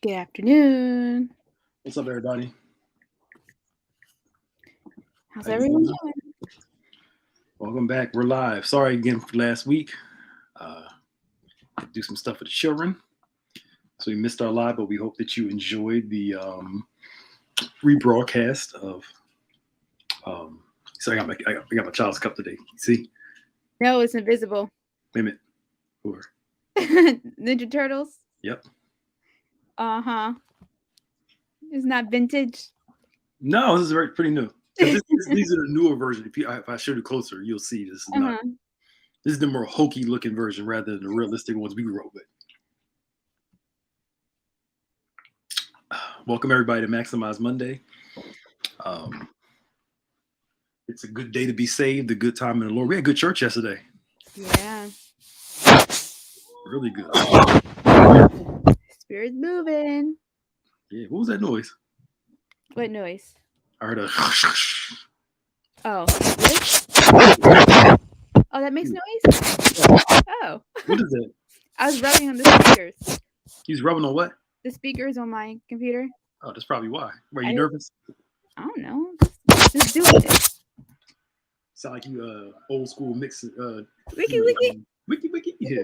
Good afternoon. What's up, everybody? How's How you everyone doing? doing? Welcome back. We're live. Sorry again for last week. Uh, do some stuff with the children, so we missed our live. But we hope that you enjoyed the rebroadcast of. Um, so I got my child's cup today. See, No, it's invisible. wait a minute. Or, Ninja Turtles. yep. Uh-huh. It's not vintage. No, this is pretty new. Because these are the newer version. If I show you closer, you'll see this is not. Uh-huh. This is the more hokey looking version rather than the realistic ones we grew up with. Welcome everybody to Maximize Monday. Um, it's a good day to be saved, a good time in the Lord. We had good church yesterday. Yeah. Really good. Spirit's moving. Yeah. What was that noise? What noise? I heard a. Oh. This? Oh, that makes noise? Oh. What is that? I was rubbing on the speakers. He's rubbing on what? The speakers on my computer. Oh, that's probably why. Were you I nervous? don't know. Just doing it. Sound like you old school mix. Wiki, wiki. Wiki. Yeah.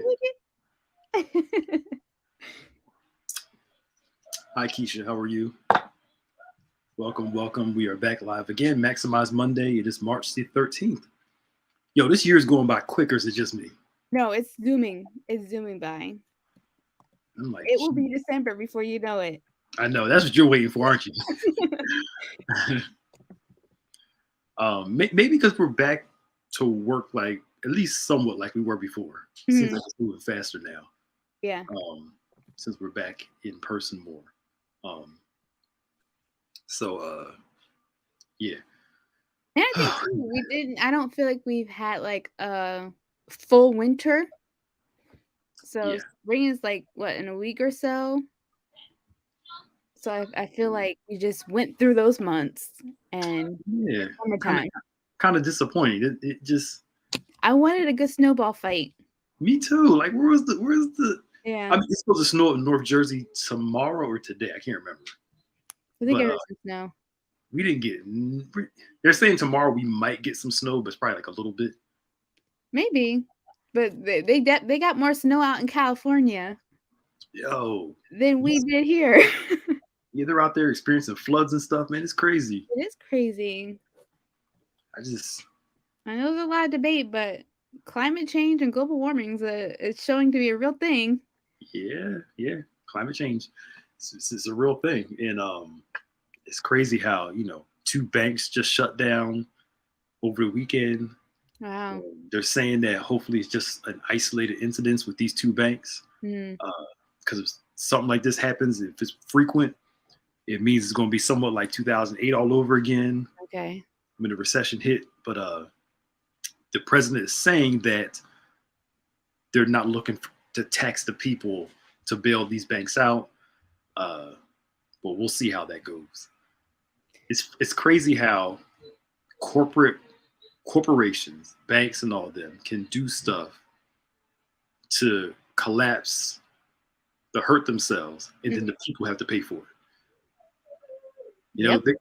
Wiki. Hi Keisha, how are you? Welcome. We are back live again. Maximize Monday. It is March the 13th. Yo, this year is going by quicker. Is it just me? No, it's zooming. It's zooming by. I'm like, It will be December before you know it. I know that's what you're waiting for, aren't you? Maybe because we're back to work like at least somewhat like we were before. Seems like it's moving faster now. Yeah. Since we're back in person more. Yeah. And I think too, I don't feel like we've had like a full winter. So spring is like what, in a week or so. So I feel like we just went through those months and summertime. Kind of disappointing. It just. I wanted a good snowball fight. Me too. Like where's the? Yeah. I mean, it's supposed to snow in North Jersey tomorrow or today. I can't remember. I think it was snow. We didn't get. They're saying tomorrow we might get some snow, but it's probably like a little bit. Maybe, but they got more snow out in California. Yo. Than we did here. Yeah, they're out there experiencing floods and stuff, man. It's crazy. It is crazy. I know there's a lot of debate, but climate change and global warming is showing to be a real thing. Yeah. Climate change. It's a real thing. And it's crazy how, two banks just shut down over the weekend. Wow. They're saying that hopefully it's just an isolated incident with these two banks. Because if something like this happens, if it's frequent, it means it's going to be somewhat like 2008 all over again. Okay. When the recession hit. But the president is saying that they're not looking to tax the people to bail these banks out. But we'll see how that goes. It's crazy how corporations, banks, and all of them can do stuff to collapse, to hurt themselves, and then the people have to pay for it.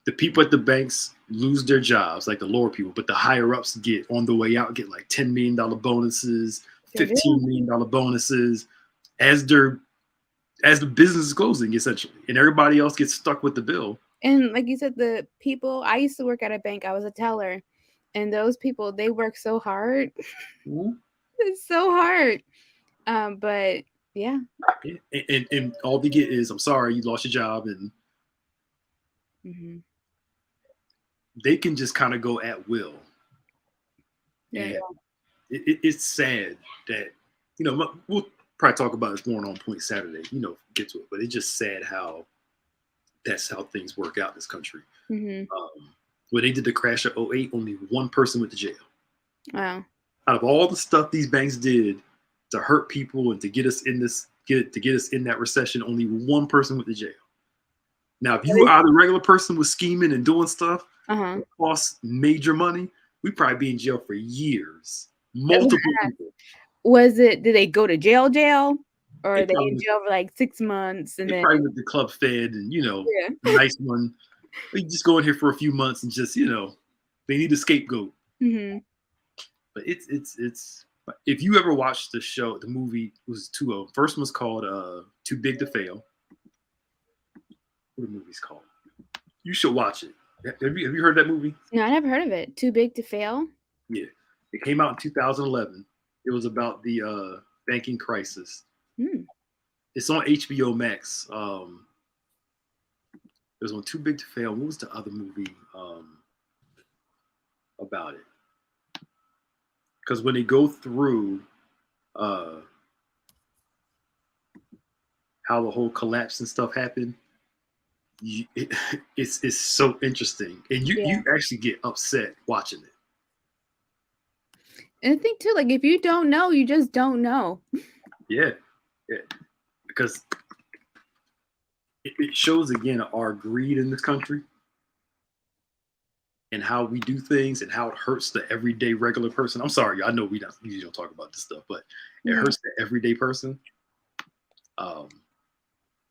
The people at the banks lose their jobs, like the lower people, but the higher ups get on the way out, get like $10 million bonuses, $15 million bonuses as the business is closing, essentially, and everybody else gets stuck with the bill. And like you said, the people, I used to work at a bank. I was a teller, and those people, they work so hard. It's so hard. But yeah. And all they get is, I'm sorry, you lost your job, and they can just kind of go at will. Yeah. It's sad that, we'll probably talk about this more on Point Saturday, get to it, but it's just sad how that's how things work out in this country. When they did the crash of 2008, only one person went to jail. Wow. Out of all the stuff these banks did to hurt people and to get us in that recession, only one person went to jail. Now, if you are the regular person was scheming and doing stuff that costs major money, we'd probably be in jail for years. Multiple people. Did they go to jail? or They are they probably in jail for like 6 months and they then probably went to Club Fed and yeah. a nice one. They just go in here for a few months and just they need a scapegoat. Mhm. But it's if you ever watched the movie was two of them. First one was called Too Big to Fail. What the movie's called? You should watch it. Have you heard that movie? No, I never heard of it. Too Big to Fail? Yeah, it came out in 2011. It was about the banking crisis. Hmm. It's on HBO Max. There's one Too Big to Fail. What was the other movie about it? Because when they go through uh, how the whole collapse and stuff happened, it's so interesting, and Yeah. you actually get upset watching it. And I think too, like if you don't know, you just don't know. Yeah, yeah, because it shows again our greed in this country and how we do things and how it hurts the everyday regular person. I'm sorry, I know we don't usually don't talk about this stuff, but it Yeah. hurts the everyday person. Um,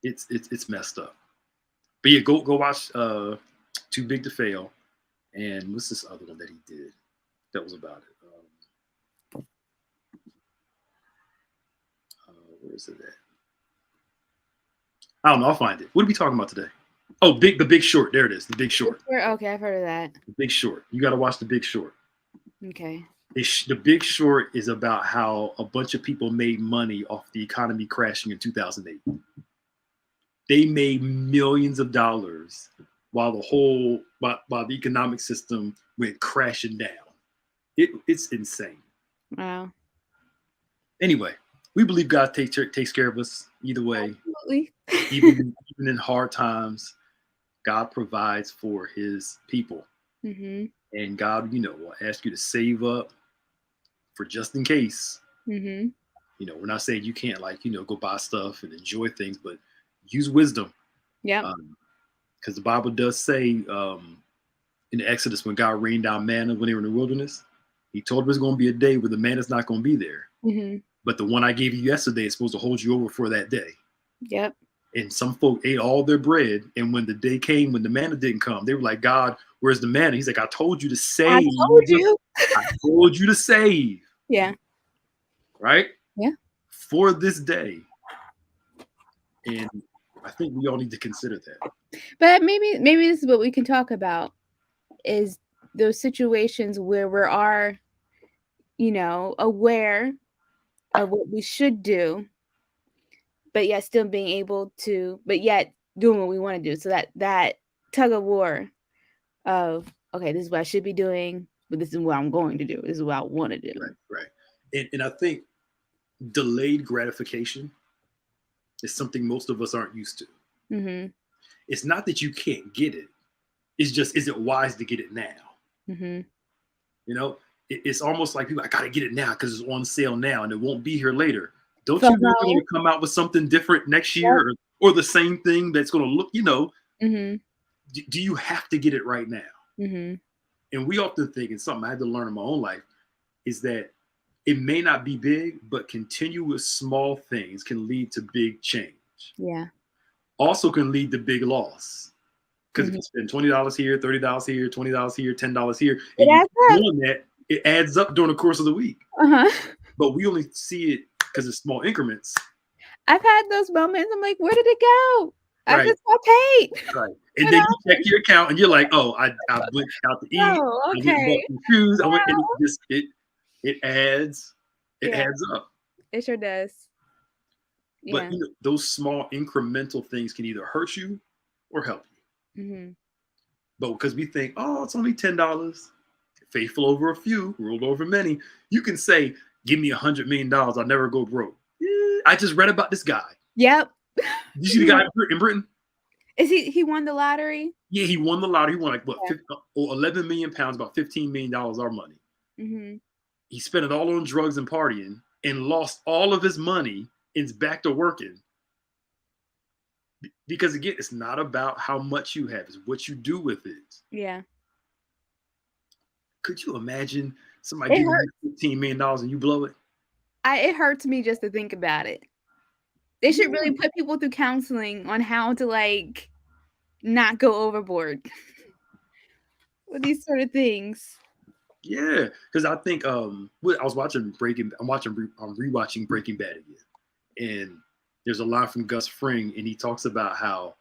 it's messed up. But yeah, go watch Too Big to Fail, and what's this other one that he did that was about it? Where is it at? I don't know. I'll find it. What are we talking about today? Oh, the Big Short. There it is. The Big Short. Okay, I've heard of that. The Big Short. You got to watch The Big Short. Okay. The Big Short is about how a bunch of people made money off the economy crashing in 2008. They made millions of dollars while the economic system went crashing down. It's insane. Wow. Anyway, we believe God takes care of us either way. Absolutely. Even in hard times, God provides for His people, Mhm. and God, will ask you to save up for just in case. Mhm. We're not saying you can't go buy stuff and enjoy things, but use wisdom. Yep. Because the Bible does say in Exodus when God rained down manna when they were in the wilderness, He told them there's going to be a day where the manna's not going to be there. Mhm. But the one I gave you yesterday is supposed to hold you over for that day. Yep. And some folk ate all their bread, and when the day came when the manna didn't come, they were like, "God, where's the manna?" He's like, "I told you to I save. told you. I told you to save, Yeah. right? Yeah. For this day." And I think we all need to consider that. But maybe this is what we can talk about is those situations where we are, aware of what we should do, but yet still being able to, but yet doing what we want to do. So that tug of war of, okay, this is what I should be doing, but this is what I'm going to do. This is what I want to do. Right. And I think delayed gratification is something most of us aren't used to. Mm-hmm. It's not that you can't get it. It's just, is it wise to get it now? Mm-hmm. It's almost like people, I got to get it now because it's on sale now and it won't be here later. Don't you want them FOMO. to come out with something different next Yep. year or the same thing that's going to look, Mm-hmm. do you have to get it right now? Mm-hmm. And we often think, and something I had to learn in my own life, is that it may not be big, but continuous small things can lead to big change. Yeah. Also can lead to big loss. Because if Mm-hmm. you spend $20 here, $30 here, $20 here, $10 here, It and you adds keep up. doing that, it adds up during the course of the week. Uh-huh. But we only see it because it's small increments. I've had those moments. I'm like, where did it go? I Right. just got paid. Right. And then you check your account and you're like, oh, I went out to eat. Oh, I went and okay. bought some shoes. I went and Well, it adds yeah, up. it sure does. But Yeah. those small incremental things can either hurt you or help you. Mm-hmm. But because we think, oh, it's only $10, faithful over a few, ruled over many, you can say, give me $100 million, I'll never go broke. Yeah, I just read about this guy. Yep. You see the guy in Britain? Is he won the lottery? Yeah, he won the lottery. He won like what, Yeah. 11 million pounds, about $15 million our money. Mm-hmm. He spent it all on drugs and partying and lost all of his money and is back to working. Because again, it's not about how much you have, it's what you do with it. Yeah. Could you imagine somebody It giving hurts. you $15 million and you blow it? It hurts me just to think about it. They should really Yeah. put people through counseling on how to, like, not go overboard with these sort of things. Yeah, because I think I was watching I'm rewatching Breaking Bad again, and there's a line from Gus Fring, and he talks about how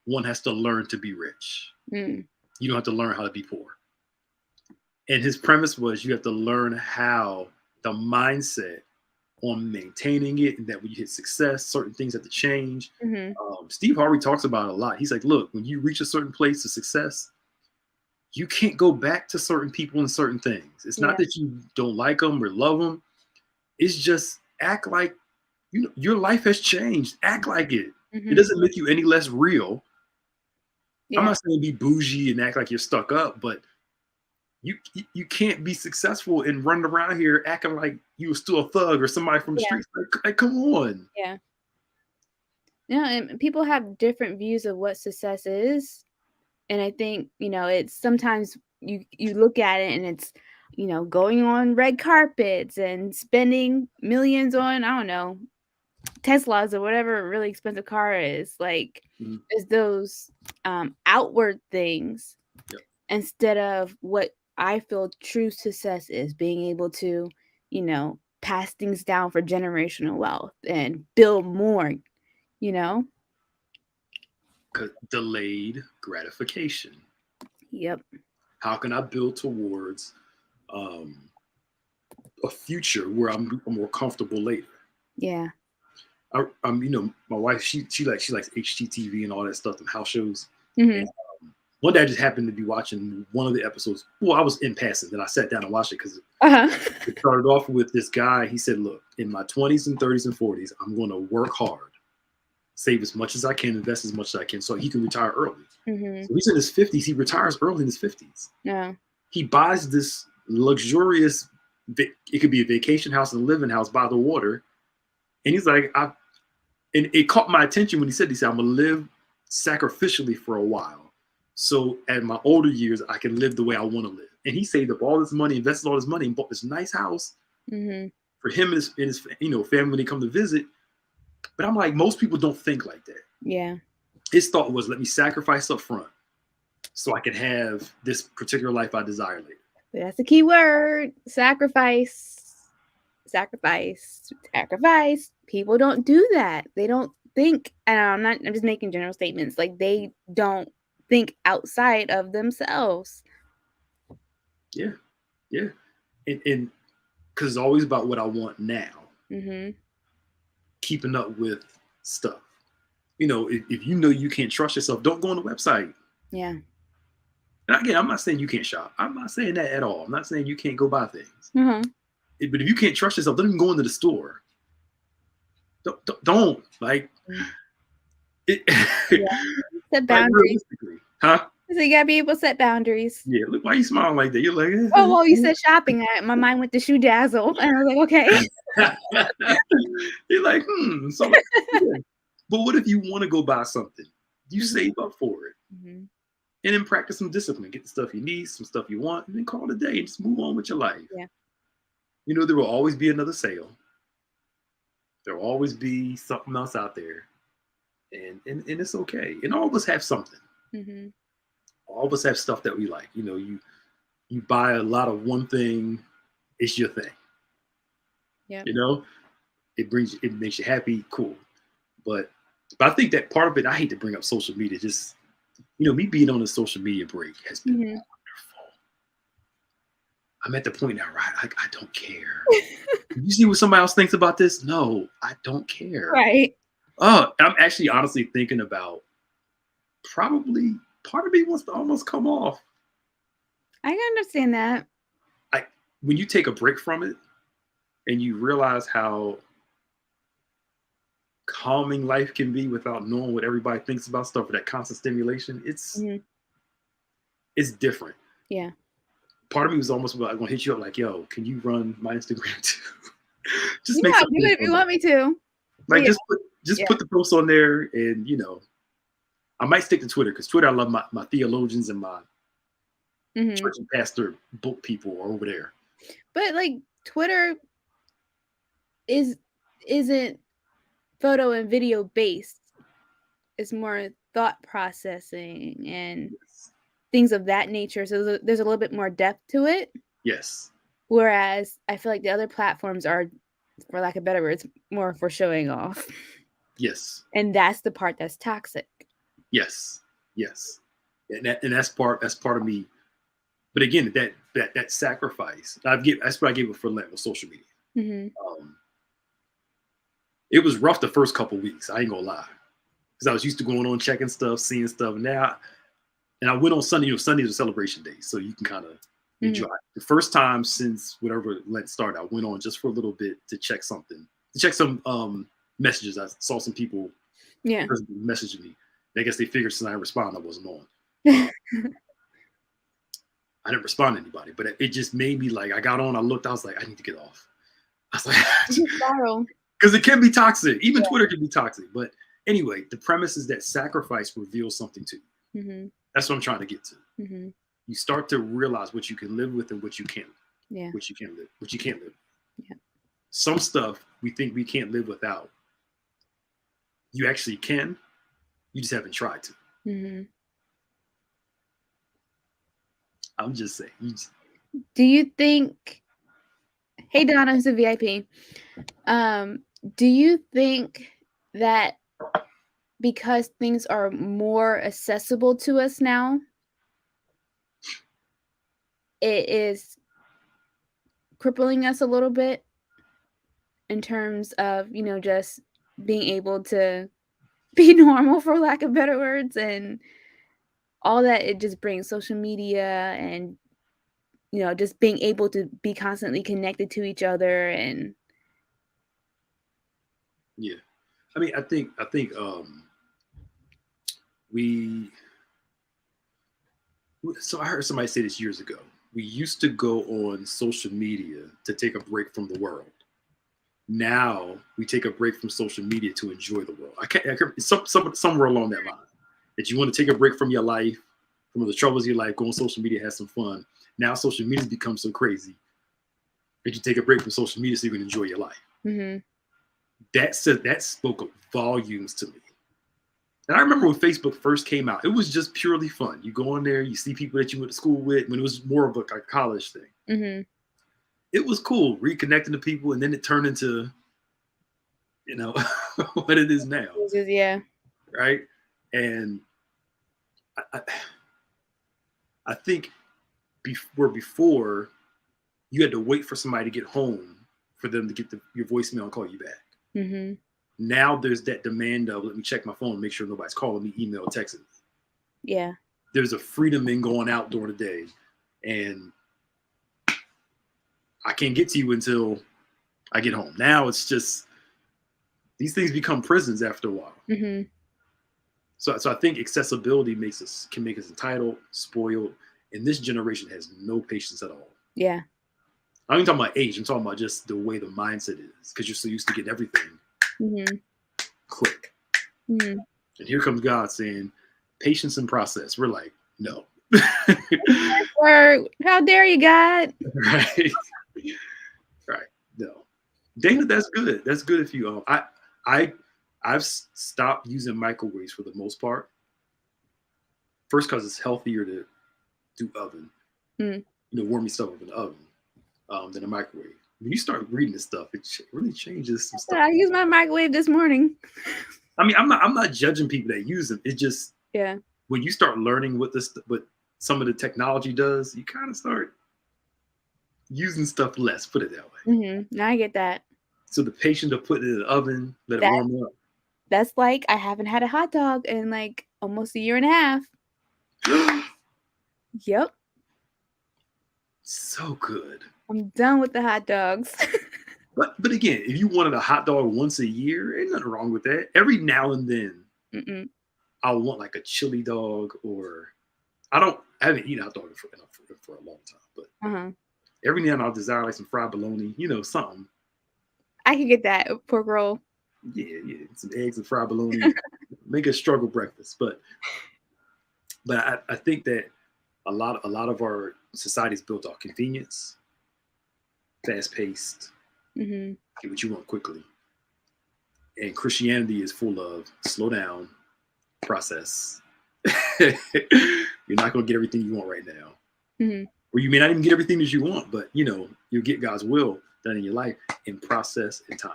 one has to learn to be rich. Mm, You don't have to learn how to be poor. And his premise was you have to learn how the mindset on maintaining it, and that when you hit success, certain things have to change. mhm, Steve Harvey talks about it a lot. He's like, look, when you reach a certain place of success, you can't go back to certain people and certain things. It's yeah, not that you don't like them or love them. It's just act like your life has changed. Act like it. It mhm, doesn't make you any less real. I'm yeah, not saying be bougie and act like you're stuck up, but you can't be successful and running around here acting like you were still a thug or somebody from the yeah, streets. Like come on. yeah. Yeah, and people have different views of what success is, and I think, it's sometimes you look at it and it's, going on red carpets and spending millions on, I don't know, Teslas or whatever a really expensive car is, like, Mhm. is those, outward things Yep. instead of what I feel true success is, being able to, pass things down for generational wealth and build more, you know? Delayed gratification. Yep. How can I build towards um, a future where I'm more comfortable later? Yeah. My wife, she likes HGTV and all that stuff and house shows. And Mhm. one day I just happened to be watching one of the episodes. Well, I was in passing, then I sat down and watched it because Uh-huh. it started off with this guy. He said, "Look, in my 20s and 30s and 40s, I'm going to work hard, save as much as I can, invest as much as I can, so he can retire early." Mhm. So he's in his 50s. He retires early in his 50s. Yeah. He buys this luxurious. It could be a vacation house and a living house by the water, and he's like, and it caught my attention when he said, "I'm gonna live sacrificially for a while, so at my older years I can live the way I want to live." And he saved up all this money, invested all this money, and bought this nice house Mhm. for him and his family when they come to visit. But I'm like, most people don't think like that. Yeah. His thought was, let me sacrifice up front so I can have this particular life I desire later. That's the key word. Sacrifice. Sacrifice. Sacrifice. People don't do that. They don't think, and I'm just making general statements. Like, they don't think outside of themselves. Yeah, yeah, and because it's always about what I want now, Mhm. keeping up with stuff. If you know you can't trust yourself, don't go on the website. Yeah. And again, I'm not saying you can't shop. I'm not saying that at all. I'm not saying you can't go buy things. Uh-huh. But if you can't trust yourself, don't even go into the store. Don't like Mm. it. Yeah. Set Like boundaries. realistically, huh? So you gotta be able to set boundaries. Yeah. Look, why you smiling like that? You're like, Oh, well, you said shopping. My mind went to Shoe Dazzle, and I was like, "Okay." you're like, So, yeah. But what if you want to go buy something? You Mhm. save up for it, Mhm. and then practice some discipline. Get the stuff you need, some stuff you want, and then call it a day and just move on with your life. Yeah. There will always be another sale. There will always be something else out there, and it's okay. And all of us have something. Mhm. All of us have stuff that we like. You buy a lot of one thing, it's your thing. Yep. You know, it makes you happy, cool. But I think that part of it, I hate to bring up social media. Just me being on a social media break has been Mhm. wonderful. I'm at the point now, right? I don't care. You see what somebody else thinks about this? No, I don't care. Right. Oh, I'm actually honestly thinking about probably part of me wants to almost come off. I can understand that. I When you take a break from it and you realize how calming life can be without knowing what everybody thinks about stuff or that constant stimulation, Mhm. it's different. Yeah. Part of me was almost like gonna hit you up like, yo, can you run my Instagram too? Just Yeah, make do something it if you fun. want me to. But Like yeah, just yeah. put the post on there, and I might stick to Twitter because Twitter, I love my theologians and my Mhm. church and pastor book people are over there. But, like, Twitter is isn't photo and video based. It's more thought processing and Yes. things of that nature. So there's a little bit more depth to it. Yes. Whereas I feel like the other platforms are, for lack of better words, more for showing off. Yes. And that's the part that's toxic. Yes. Yes. And that's part of me. But again, that sacrifice that's what I gave it for Lent with social media. Mm-hmm. Um, it was rough the first couple weeks. I ain't gonna lie, because I was used to going on, checking stuff, seeing stuff. Now, and I went on Sunday. You know, Sundays are celebration days, so you can kind of enjoy. Mm-hmm. The first time since whatever Lent started, I went on just for a little bit to check something, to check some messages. I saw some people Yeah. messaging me. I guess they figured since I responded, I wasn't on. I didn't respond to anybody, but it just made me like, I got on, I looked, I was like, I need to get off. I was like, because it can be toxic. Even Twitter can be toxic. But anyway, the premise is that sacrifice reveals something to you. Mm-hmm. That's what I'm trying to get to. Mm-hmm. You start to realize what you can live with and what you can't. Yeah. What you can't live. What you can't live. Yeah. Some stuff we think we can't live without. You actually can. You just haven't tried to. Mm-hmm. I'm just saying. Do you think? Hey Donna, who's a VIP. Do you think that because things are more accessible to us now, it is crippling us a little bit in terms of, just being able to be normal, for lack of better words, and all that it just brings, social media and, just being able to be constantly connected to each other and Yeah. I mean, I think we so I heard somebody say this years ago. We used to go on social media to take a break from the world. Now we take a break from social media to enjoy the world. I can't somewhere along that line that you want to take a break from your life, from the troubles of your life, go on social media, have some fun. Now social media's become so crazy that you take a break from social media so you can enjoy your life. mm-hmm. That spoke volumes to me. And I remember when Facebook first came out, it was just purely fun. You go on there, you see people that you went to school with, when it was more of a college thing. Mm-hmm. It was cool reconnecting to people, and then it turned into, what it is now. Yeah. Right. And I think before you had to wait for somebody to get home for them to get your voicemail and call you back. Mm-hmm. Now there's that demand of, let me check my phone, make sure nobody's calling me, email, texting me. Yeah. There's a freedom in going out during the day, and I can't get to you until I get home. Now it's just, these things become prisons after a while. Mm-hmm. So I think accessibility can make us entitled, spoiled, and this generation has no patience at all. Yeah. I'm not talking about age. I'm talking about just the way the mindset is, because you're so used to getting everything. Mm-hmm. Click. Mm-hmm. And here comes God saying, patience and process. We're like, no. How dare you, God? Right. Right. No. Dana, that's good. That's good if you I've stopped using microwaves for the most part. First, because it's healthier to do oven. Warm your stuff up in the oven than a microwave. When you start reading this stuff, it really changes some stuff. I used my microwave this morning. I mean, I'm not judging people that use them. It just, yeah, when you start learning what some of the technology does, you kind of start using stuff less. Put it that way. Mm-hmm. I get that. So the patience of putting it in the oven, let it warm up. That's like, I haven't had a hot dog in like almost a year and a half. Yep. So good. I'm done with the hot dogs. But again, if you wanted a hot dog once a year, ain't nothing wrong with that. Every now and then, I'll want like a chili dog, or I haven't eaten a hot dog for a long time, but every now and then I'll desire like some fried bologna, something. I can get that pork roll. Yeah, some eggs and fried bologna. Make a struggle breakfast, but I think that a lot of our society is built off convenience, fast paced, get what you want quickly, And Christianity is full of slow down, process. You're not going to get everything you want right now. Mm-hmm. Or you may not even get everything that you want, but you'll get God's will done in your life in process and time.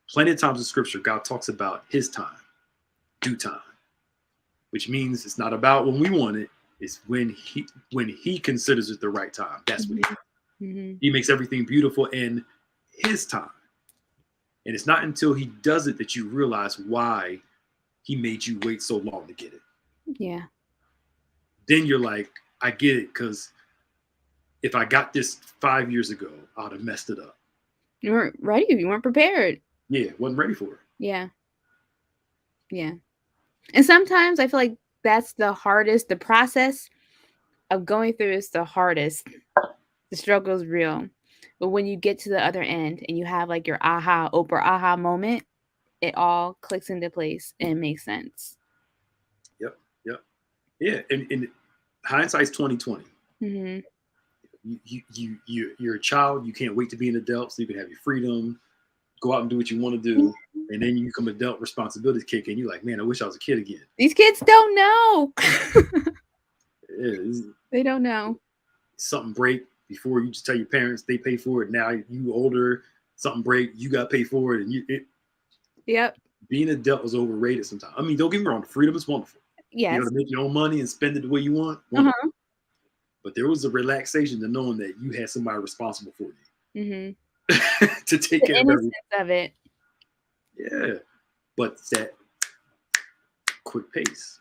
Plenty of times in scripture, God talks about his time, due time, which means it's not about when we want it. It's when he considers it the right time. That's what he makes everything beautiful in his time. And it's not until he does it that you realize why he made you wait so long to get it. Yeah. Then you're like, I get it, because if I got this 5 years ago, I would have messed it up. You weren't ready. You weren't prepared. Yeah, wasn't ready for it. Yeah. Yeah. And sometimes I feel like that's the hardest. The process of going through is the hardest. The struggle is real. But when you get to the other end and you have like your Oprah aha moment, it all clicks into place and makes sense. Yep. Yeah, and hindsight's 2020. Mm-hmm. You're a child. You can't wait to be an adult so you can have your freedom, go out and do what you want to do. And then you become adult, responsibilities kick in. You're like, man, I wish I was a kid again. These kids don't know. Yeah, they don't know. Something break before you just tell your parents, they pay for it. Now you older, something break, you got to pay for it. And Yep. Being an adult is overrated sometimes. I mean, don't get me wrong, freedom is wonderful. Yes. You know, to make your own money and spend it the way you want. Uh-huh. But there was a relaxation to knowing that you had somebody responsible for you. Mm-hmm. To take care of it. Yeah. But that quick pace.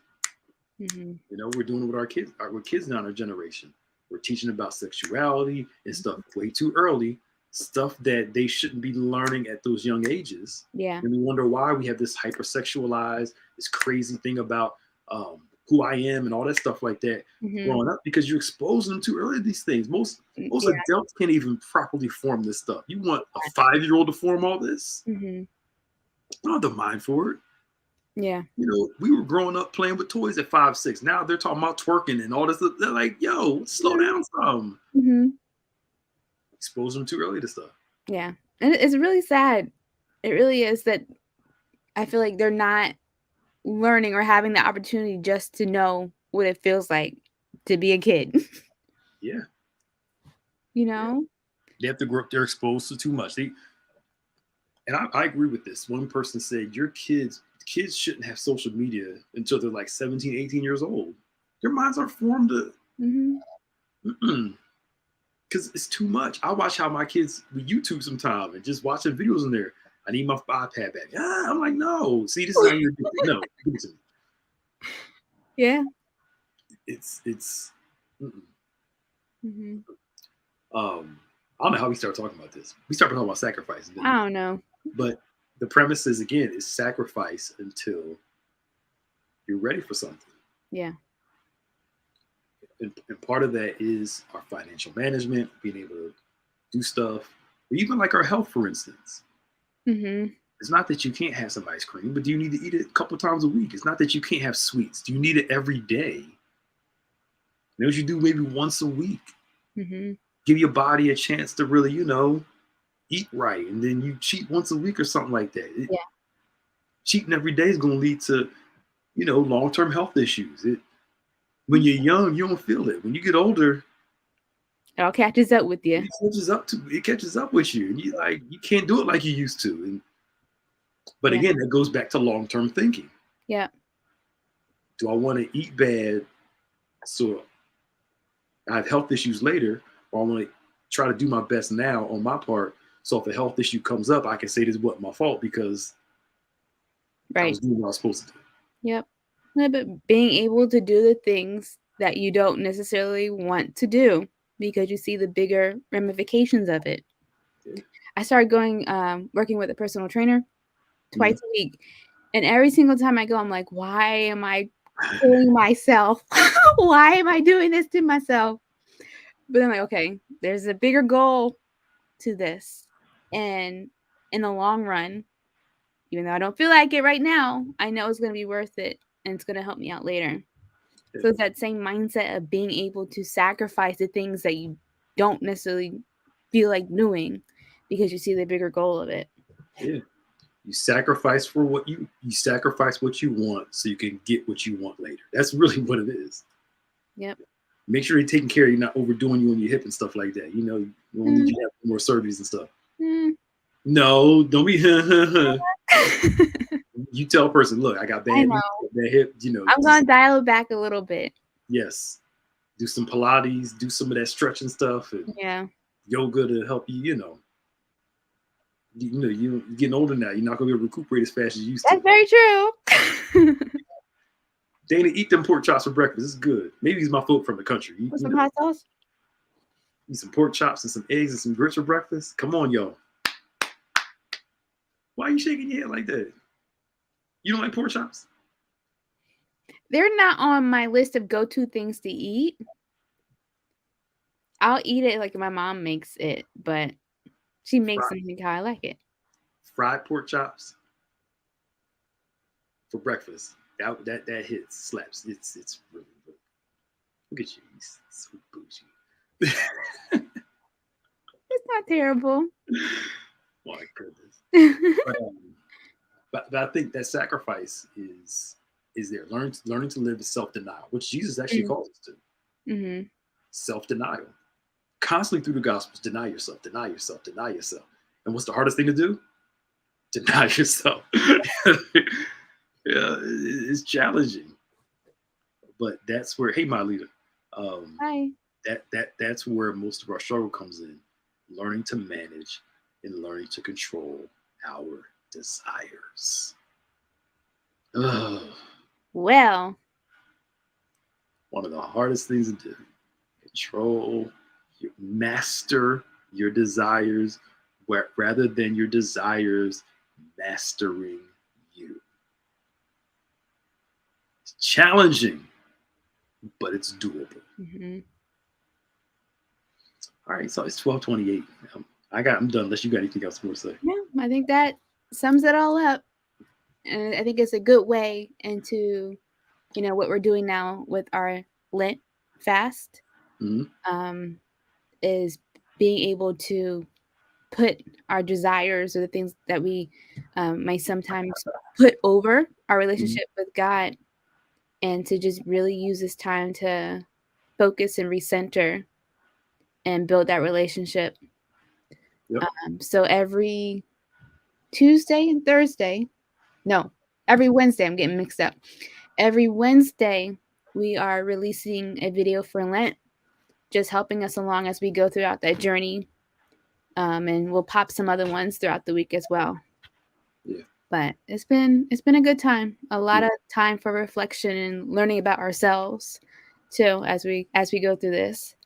Mm-hmm. You know, we're doing it with our kids. With kids now in our generation. We're teaching about sexuality and stuff way too early. Stuff that they shouldn't be learning at those young ages. Yeah. And we wonder why we have this hypersexualized, this crazy thing about who I am and all that stuff like that growing up, because you're exposing them too early to these things. Most adults can't even properly form this stuff. You want a 5-year-old to form all this? Mm-hmm. I don't have the mind for it. Yeah. You know, we were growing up playing with toys at 5, 6. Now they're talking about twerking and all this. They're like, yo, slow down some. Mm-hmm. Expose them too early to stuff. Yeah. And it's really sad. It really is that I feel like they're not learning or having the opportunity just to know what it feels like to be a kid. Yeah. You know? Yeah. They have to grow up. They're exposed to too much. And I agree with this. One person said, kids shouldn't have social media until they're like 17, 18 years old. Their minds are formed to... Because it's too much. I watch how my kids with YouTube sometimes and just watching videos in there. I need my iPad back. I'm like, no. See, this is how you're doing it. No, give it to me. Yeah. It's I don't know how we start talking about this. We started talking about sacrifice. I don't know. But the premise is, again, is sacrifice until you're ready for something. Yeah. And part of that is our financial management, being able to do stuff, or even like our health, for instance. It's not that you can't have some ice cream, but do you need to eat it a couple times a week? It's not that you can't have sweets. Do you need it every day? Maybe you do maybe once a week. Give your body a chance to really, eat right. And then you cheat once a week or something like that. Cheating every day is going to lead to, long-term health issues. When you're young, you don't feel it. When you get older, it all catches up with you. It catches up with you. And you can't do it like you used to. But again, that goes back to long-term thinking. Yeah. Do I want to eat bad so I have health issues later, or I want to try to do my best now on my part, so if a health issue comes up, I can say this wasn't my fault because I was doing what I was supposed to do. Yep. But being able to do the things that you don't necessarily want to do because you see the bigger ramifications of it. Yeah. I started going, working with a personal trainer twice a week. And every single time I go, I'm like, why am I killing myself? Why am I doing this to myself? But I'm like, okay, there's a bigger goal to this. And in the long run, even though I don't feel like it right now, I know it's going to be worth it and it's going to help me out later. So it's that same mindset of being able to sacrifice the things that you don't necessarily feel like doing because you see the bigger goal of it. Yeah. You sacrifice for what you sacrifice what you want so you can get what you want later. That's really what it is. Yep. Make sure you're taking care of you, not overdoing you on your hip and stuff like that. You know, you won't need you to have more surgeries and stuff. No, don't be. You tell a person, look, I got bad knee, bad hip. You know, I'm gonna dial it back a little bit. Yes, do some Pilates, do some of that stretching stuff, and yoga to help you. You're getting older now. You're not gonna be able to recuperate as fast as you used to. That's very true. Dana, eat them pork chops for breakfast. It's good. Maybe it's my folk from the country. With some hot sauce. Eat some pork chops and some eggs and some grits for breakfast. Come on, y'all. Why are you shaking your head like that? You don't like pork chops? They're not on my list of go-to things to eat. I'll eat it like my mom makes it, but she makes something how I like it. Fried pork chops for breakfast. That hits, slaps. It's really good. Look at you, sweet bougie. It's not terrible. My goodness. But I think that sacrifice is there. Learning to live with self-denial, which Jesus actually calls us to. Mm-hmm. Self-denial. Constantly through the Gospels, deny yourself, deny yourself, deny yourself. And what's the hardest thing to do? Deny yourself. Yeah, it's challenging. But that's where, hey, my leader. Hi. That's where most of our struggle comes in. Learning to manage and learning to control our desires. Ugh. Well, one of the hardest things to do. Master your desires rather than your desires mastering you. It's challenging, but it's doable. Mm-hmm. All right, so it's 12:28. I'm done unless you got anything else more to say. Yeah, I think that sums it all up. And I think it's a good way into, what we're doing now with our Lent fast. Mm-hmm. Is being able to put our desires or the things that we might sometimes put over our relationship with God, and to just really use this time to focus and recenter and build that relationship. Yep. So every Tuesday and Thursday, no, every Wednesday, I'm getting mixed up. Every Wednesday, we are releasing a video for Lent, just helping us along as we go throughout that journey. And we'll pop some other ones throughout the week as well. Yeah. But it's been a good time. A lot of time for reflection and learning about ourselves too as we go through this.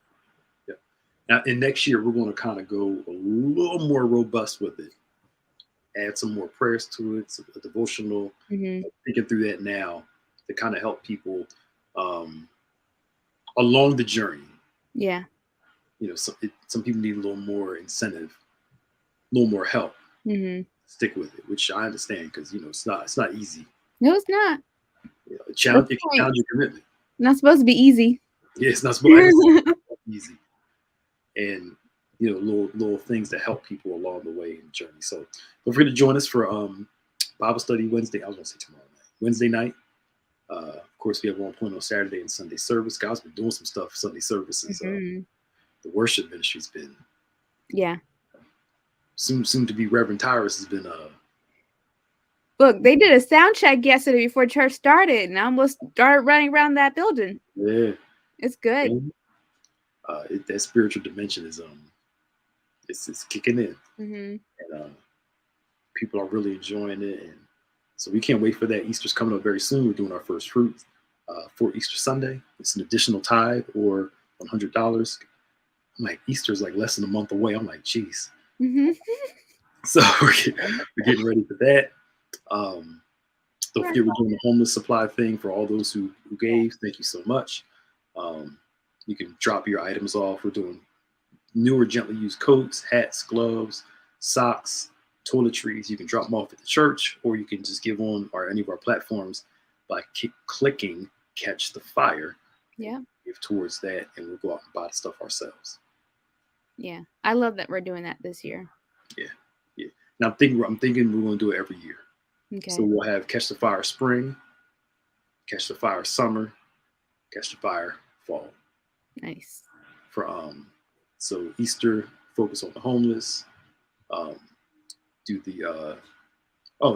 Yeah. Now, and next year we're going to kind of go a little more robust with it. Add some more prayers to it, a devotional. Mm-hmm. Thinking through that now to kind of help people along the journey. Yeah. Some people need a little more incentive, a little more help. Mm-hmm. Stick with it, which I understand because it's not easy. No, it's not. It can challenge your commitment. Not supposed to be easy. Yeah, it's not supposed to be easy. And little things to help people along the way in the journey. So don't forget to join us for Bible study Wednesday. I was going to say tomorrow night. Wednesday night. Of course, we have 1 point on Saturday and Sunday service. God's been doing some stuff for Sunday services. Mm-hmm. The worship ministry's been. Yeah. Soon to be Reverend Tyrus has been. Look, they did a sound check yesterday before church started, and I almost started running around that building. Yeah. It's good. That spiritual dimension is it's kicking in. Mm-hmm. And people are really enjoying it, and so we can't wait for that. Easter's coming up very soon. We're doing our first fruit for Easter Sunday. It's an additional tithe or $100. I'm like, Easter's like less than a month away. I'm like, geez. Mm-hmm. So we're getting ready for that. Don't forget we're doing the homeless supply thing for all those who gave. Thank you so much. You can drop your items off. We're doing newer, gently used coats, hats, gloves, socks, toiletries. You can drop them off at the church, or you can just give on any of our platforms by clicking Catch the Fire. Yeah. Give towards that, and we'll go out and buy the stuff ourselves. Yeah. I love that we're doing that this year. Yeah. And I'm thinking we're going to do it every year. So Okay. we'll have Catch the Fire Spring, Catch the Fire Summer, Catch the Fire Fall. Nice. For so Easter, focus on the homeless. Um, do the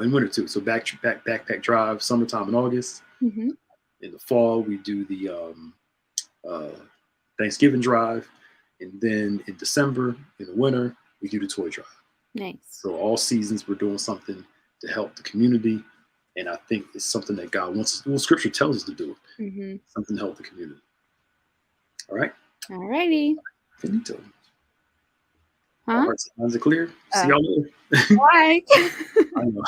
in winter too. So backpack drive, summertime in August. Mm-hmm. In the fall, we do the uh, Thanksgiving drive, and then in December, in the winter, we do the toy drive. Nice. So all seasons, we're doing something to help the community, and I think it's something that God wants. Well, Scripture tells us to do it. Mm-hmm. Something to help the community. All right. Alrighty. Finito. Our Huh? hearts and minds are clear. See Oh. y'all later. Bye. I know.